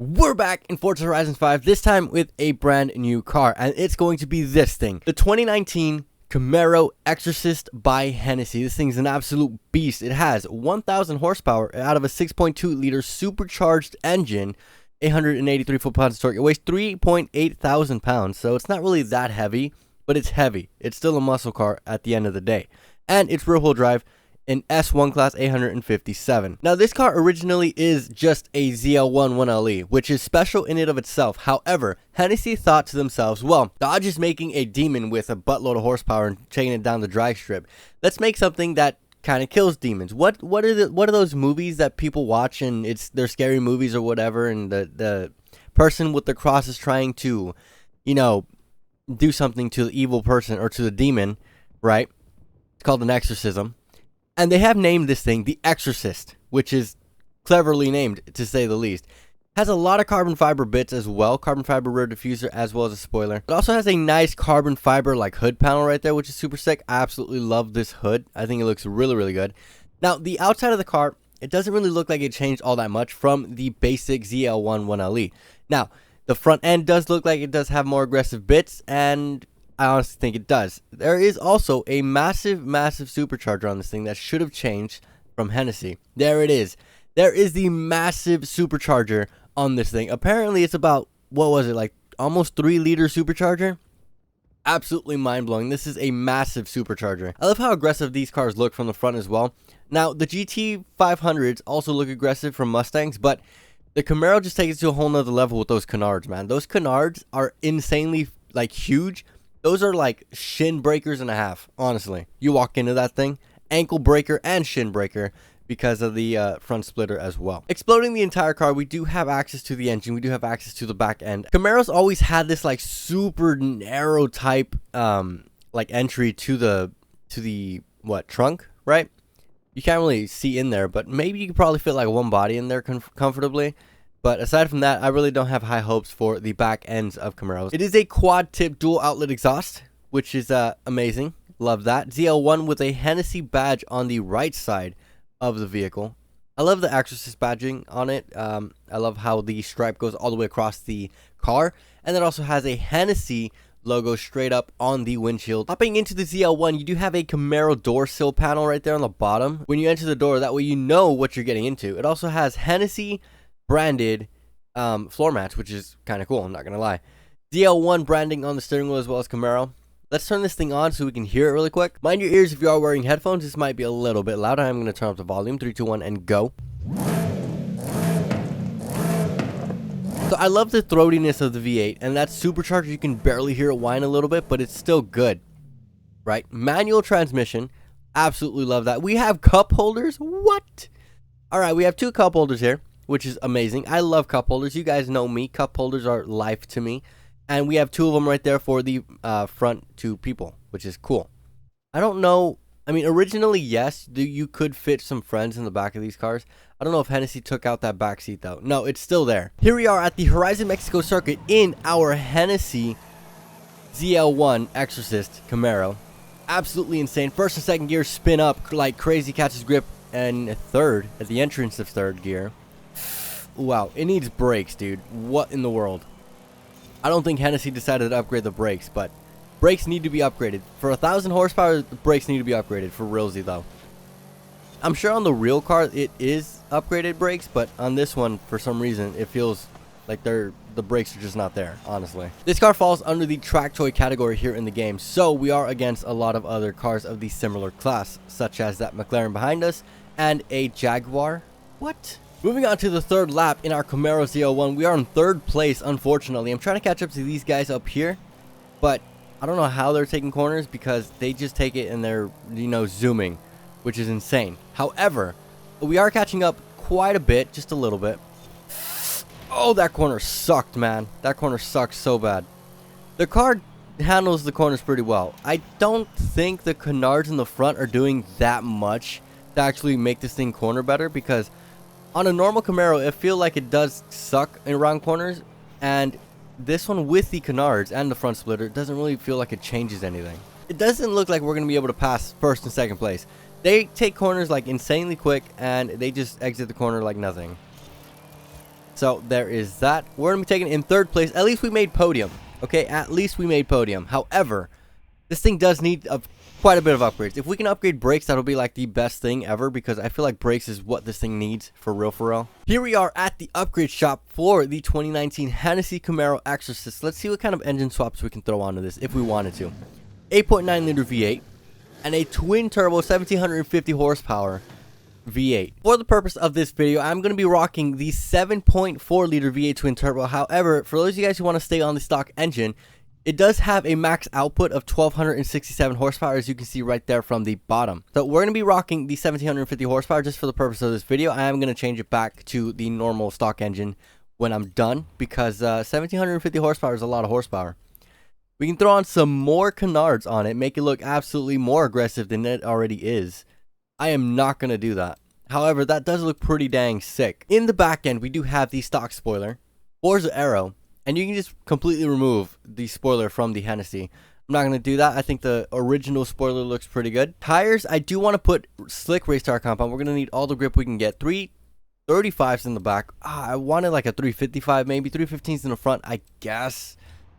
We're back in Forza Horizon 5, this time with a brand new car, and it's going to be this thing. The 2019 Camaro Exorcist by Hennessey. This thing's an absolute beast. It has 1,000 horsepower out of a 6.2 liter supercharged engine, 883 foot-pounds of torque. It weighs 3.8 thousand pounds, so it's not really that heavy, but it's heavy. It's still a muscle car at the end of the day. And it's rear-wheel drive. An S1 class 857. Now this car originally is just a ZL1 1LE, which is special in and of itself. However, Hennessey thought to themselves, well, Dodge is making a demon with a buttload of horsepower and taking it down the drag strip. Let's make something that kind of kills demons. What are those movies that people watch and they're scary movies or whatever, and the person with the cross is trying to, do something to the evil person or to the demon, right? It's called an exorcism. And they have named this thing the Exorcist, which is cleverly named, to say the least. Has a lot of carbon fiber bits as well, carbon fiber rear diffuser as well as a spoiler. It also has a nice carbon fiber like hood panel right there, which is super sick. I absolutely love this hood. I think it looks really, really good. Now, the outside of the car, it doesn't really look like it changed all that much from the basic ZL1 1LE. Now, the front end does look like it does have more aggressive bits, and I honestly think it does. There is also a massive, massive supercharger on this thing that should have changed from Hennessey. There it is. There is the massive supercharger on this thing. Apparently, it's about, what was it, like almost 3-liter supercharger? Absolutely mind-blowing. This is a massive supercharger. I love how aggressive these cars look from the front as well. Now, the GT 500s also look aggressive from Mustangs, but the Camaro just takes it to a whole nother level with those canards, man. Those canards are insanely, huge. Those are like shin breakers and a half, honestly. You walk into that thing, ankle breaker and shin breaker because of the front splitter as well. Exploding the entire car, we do have access to the engine. We do have access to the back end. Camaro's always had this super narrow type entry to the trunk, right? You can't really see in there, but maybe you could probably fit like one body in there comfortably. But aside from that, I really don't have high hopes for the back ends of Camaros. It is a quad tip dual outlet exhaust, which is amazing. Love that. ZL1 with a Hennessey badge on the right side of the vehicle. I love the Exorcist badging on it. I love how the stripe goes all the way across the car. And it also has a Hennessey logo straight up on the windshield. Hopping into the ZL1, you do have a Camaro door sill panel right there on the bottom. When you enter the door, that way you know what you're getting into. It also has Hennessey branded floor mats, which is kind of cool, I'm not gonna lie. ZL1 branding on the steering wheel as well as Camaro. Let's turn this thing on so we can hear it really quick. Mind your ears if you are wearing headphones. This might be a little bit loud. I'm gonna turn up the volume. 3, 2, 1, and go. So I love the throatiness of the V8, and that supercharger, you can barely hear it whine a little bit, but it's still good, right? Manual transmission, absolutely love that. We have cup holders. What? All right, we have 2 cup holders here, which is amazing. I love cup holders. You guys know me. Cup holders are life to me. And we have 2 of them right there for the front 2 people, which is cool. I don't know. I mean, originally, yes, you could fit some friends in the back of these cars. I don't know if Hennessey took out that back seat, though. No, it's still there. Here we are at the Horizon Mexico circuit in our Hennessey ZL1 Exorcist Camaro. Absolutely insane. First and second gear spin up like crazy, catches grip, and third at the entrance of third gear. Wow, it needs brakes, dude. What in the world? I don't think Hennessey decided to upgrade the brakes, but brakes need to be upgraded. For 1,000 horsepower, the brakes need to be upgraded, for realsy, though. I'm sure on the real car, it is upgraded brakes, but on this one, for some reason, it feels like the brakes are just not there, honestly. This car falls under the track toy category here in the game, so we are against a lot of other cars of the similar class, such as that McLaren behind us, and a Jaguar. What? Moving on to the third lap in our Camaro ZL1, we are in third place, unfortunately. I'm trying to catch up to these guys up here, but I don't know how they're taking corners because they just take it and they're, zooming, which is insane. However, we are catching up quite a bit, just a little bit. Oh, that corner sucked, man. That corner sucked so bad. The car handles the corners pretty well. I don't think the canards in the front are doing that much to actually make this thing corner better, because on a normal Camaro, I feel like it does suck around corners, and this one with the canards and the front splitter doesn't really feel like it changes anything. It doesn't look like we're going to be able to pass first and second place. They take corners like insanely quick, and they just exit the corner like nothing. So there is that. We're going to be taking it in third place. At least we made podium. Okay, at least we made podium. However, this thing does need quite a bit of upgrades. If we can upgrade brakes, that'll be like the best thing ever, because I feel like brakes is what this thing needs for real, for real. Here we are at the upgrade shop for the 2019 Hennessey Camaro Exorcist. Let's see what kind of engine swaps we can throw onto this if we wanted to. 8.9 liter V8 and a twin turbo 1750 horsepower V8. For the purpose of this video, I'm going to be rocking the 7.4 liter V8 twin turbo. However, for those of you guys who want to stay on the stock engine, it does have a max output of 1267 horsepower, as you can see right there from the bottom. So we're going to be rocking the 1750 horsepower just for the purpose of this video. I am going to change it back to the normal stock engine when I'm done, because 1750 horsepower is a lot of horsepower. We can throw on some more canards on it, make it look absolutely more aggressive than it already is. I am not going to do that. However, that does look pretty dang sick. In the back end, we do have the stock spoiler, Forza arrow, and you can just completely remove the spoiler from the Hennessey. I'm not going to do that. I think the original spoiler looks pretty good. Tires, I do want to put slick race tire compound. We're going to need all the grip we can get. 335s in the back. I wanted like a 355, maybe 315s in the front, I guess.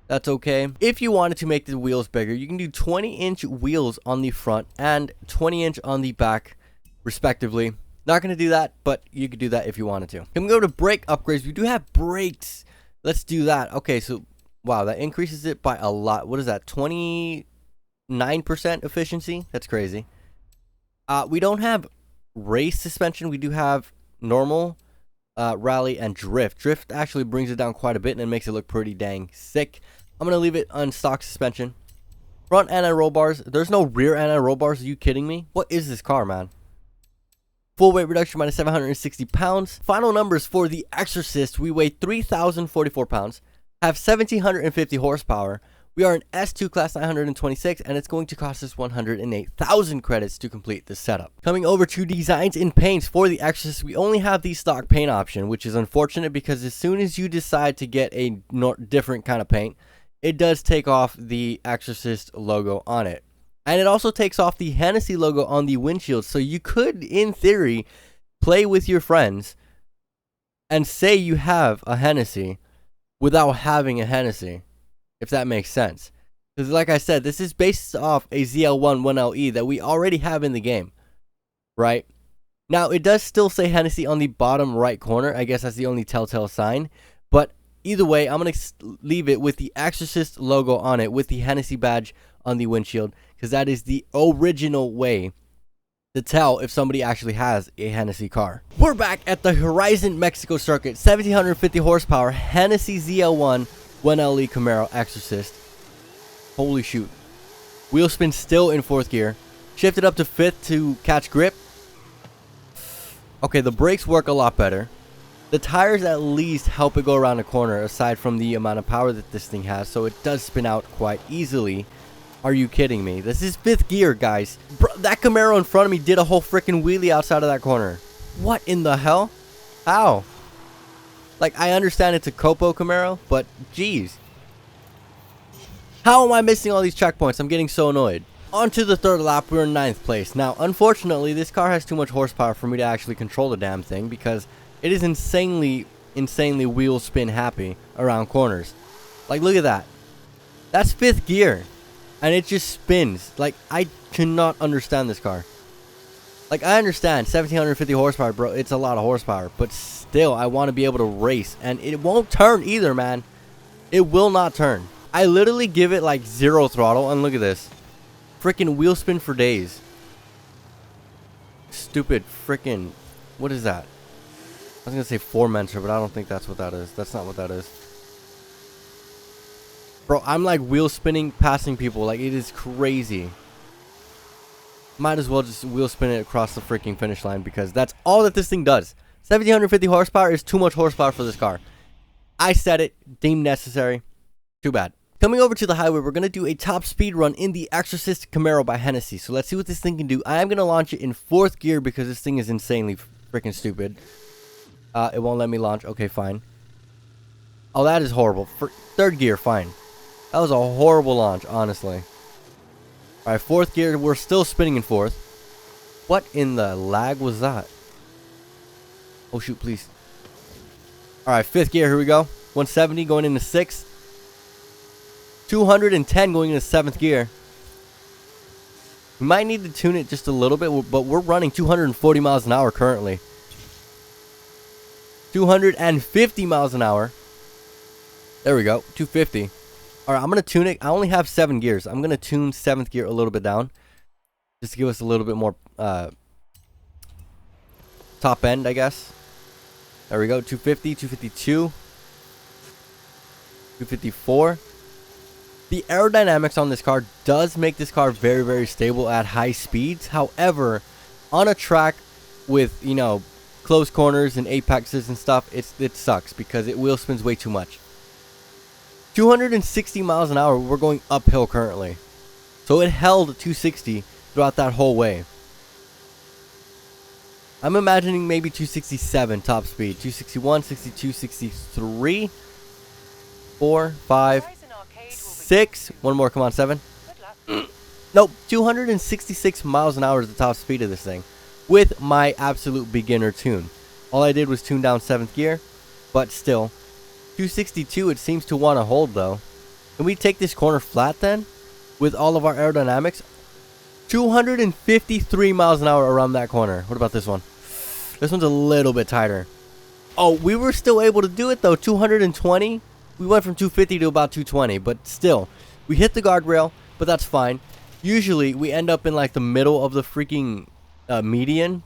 That's okay. If you wanted to make the wheels bigger, you can do 20-inch wheels on the front and 20-inch on the back, respectively. Not going to do that, but you could do that if you wanted to. Can we go to brake upgrades? We do have brakes. Let's do that. Okay, so, wow, that increases it by a lot. What is that, 29% efficiency? That's crazy. We don't have race suspension. We do have normal, rally, and drift. Drift actually brings it down quite a bit, and it makes it look pretty dang sick. I'm going to leave it on stock suspension. Front anti-roll bars. There's no rear anti-roll bars. Are you kidding me? What is this car, man? Full weight reduction minus 760 pounds. Final numbers for the Exorcist. We weigh 3,044 pounds. Have 1,750 horsepower. We are an S2 class 926, and it's going to cost us 108,000 credits to complete the setup. Coming over to designs and paints for the Exorcist, we only have the stock paint option, which is unfortunate because as soon as you decide to get a different kind of paint, it does take off the Exorcist logo on it. And it also takes off the Hennessey logo on the windshield, so you could, in theory, play with your friends and say you have a Hennessey without having a Hennessey, if that makes sense. Because like I said, this is based off a ZL1 1LE that we already have in the game, right? Now, it does still say Hennessey on the bottom right corner. I guess that's the only telltale sign. But either way, I'm going to leave it with the Exorcist logo on it with the Hennessey badge on the windshield, because that is the original way to tell if somebody actually has a Hennessey car. We're back at the Horizon Mexico circuit. 1,750 horsepower Hennessey ZL1 1LE Camaro Exorcist. Holy shoot. Wheel spin still in 4th gear. Shifted up to 5th to catch grip. Okay, the brakes work a lot better. The tires at least help it go around the corner, aside from the amount of power that this thing has, so it does spin out quite easily. Are you kidding me? This is 5th gear, guys. Bro, that Camaro in front of me did a whole freaking wheelie outside of that corner. What in the hell? How? Like, I understand it's a Copo Camaro, but geez. How am I missing all these checkpoints? I'm getting so annoyed. On to the 3rd lap, we're in 9th place. Now, unfortunately, this car has too much horsepower for me to actually control the damn thing, because it is insanely wheel spin happy around corners. Like, look at that. That's 5th gear. And it just spins. Like, I cannot understand this car. Like, I understand 1,750 horsepower, bro. It's a lot of horsepower. But still, I want to be able to race. And it won't turn either, man. It will not turn. I literally give it, like, 0 throttle. And look at this. Freaking wheel spin for days. Stupid freaking... What is that? I was going to say Formenter, but I don't think that's what that is. That's not what that is. Bro, I'm like wheel spinning, passing people. Like, it is crazy. Might as well just wheel spin it across the freaking finish line, because that's all that this thing does. 1,750 horsepower is too much horsepower for this car. I said it. Deemed necessary. Too bad. Coming over to the highway, we're going to do a top speed run in the Exorcist Camaro by Hennessey. So let's see what this thing can do. I am going to launch it in 4th gear because this thing is insanely freaking stupid. It won't let me launch. Okay, fine. Oh, that is horrible. 3rd gear, fine. That was a horrible launch, honestly. Alright, 4th gear. We're still spinning in 4th. What in the lag was that? Oh, shoot, please. All right, 5th gear, here we go. 170 going into 6th. 210 going into 7th gear. We might need to tune it just a little bit, but we're running 240 miles an hour currently. 250 miles an hour. There we go, 250. All right, I'm going to tune it. I only have 7 gears. I'm going to tune 7th gear a little bit down, just to give us a little bit more top end, I guess. There we go, 250, 252, 254. The aerodynamics on this car does make this car very, very stable at high speeds. However, on a track with, you know, close corners and apexes and stuff, it sucks because it wheel spins way too much. 260 miles an hour, we're going uphill currently. So it held 260 throughout that whole way. I'm imagining maybe 267 top speed. 261, 62, 63, 4, 5, 6. One more, come on, 7. Nope, 266 miles an hour is the top speed of this thing with my absolute beginner tune. All I did was tune down 7th gear, but still. 262 it seems to want to hold though. Can we take this corner flat then with all of our aerodynamics? 253 miles an hour around that corner. What about this one? This one's a little bit tighter. Oh, we were still able to do it though. 220. We went from 250 to about 220, but still, we hit the guardrail, but that's fine. Usually, we end up in like the middle of the freaking median,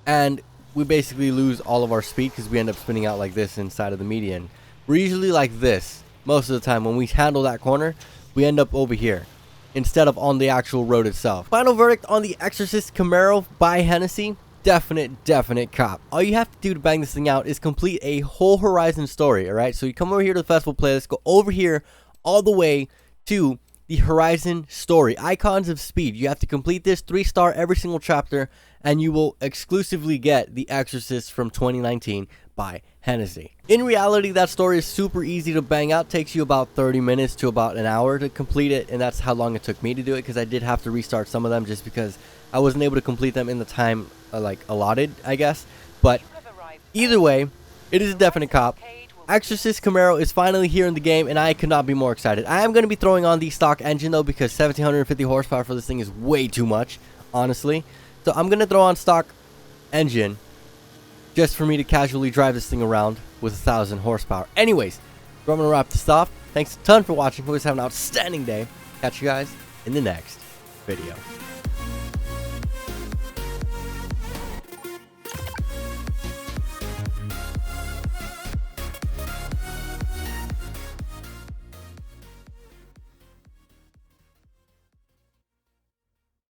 and we basically lose all of our speed because we end up spinning out like this inside of the median. We're usually like this most of the time. When we handle that corner, we end up over here instead of on the actual road itself. Final verdict on the Exorcist Camaro by Hennessey. Definite cop. All you have to do to bang this thing out is complete a whole Horizon story, alright? So you come over here to the festival playlist, go over here all the way to the Horizon story, Icons of Speed. You have to complete this 3-star every single chapter, and you will exclusively get the Exorcist from 2019 by Hennessey. In reality, that story is super easy to bang out. Takes you about 30 minutes to about an hour to complete it, and that's how long it took me to do it, because I did have to restart some of them just because I wasn't able to complete them in the time like allotted, I guess. But either way, it is a definite cop. Exorcist Camaro is finally here in the game, and I could not be more excited. I am going to be throwing on the stock engine though, because 1750 horsepower for this thing is way too much, honestly. So I'm going to throw on stock engine just for me to casually drive this thing around with 1,000 horsepower. Anyways, I'm going to wrap this off. Thanks a ton for watching. Hope you guys have an outstanding day. Catch you guys in the next video.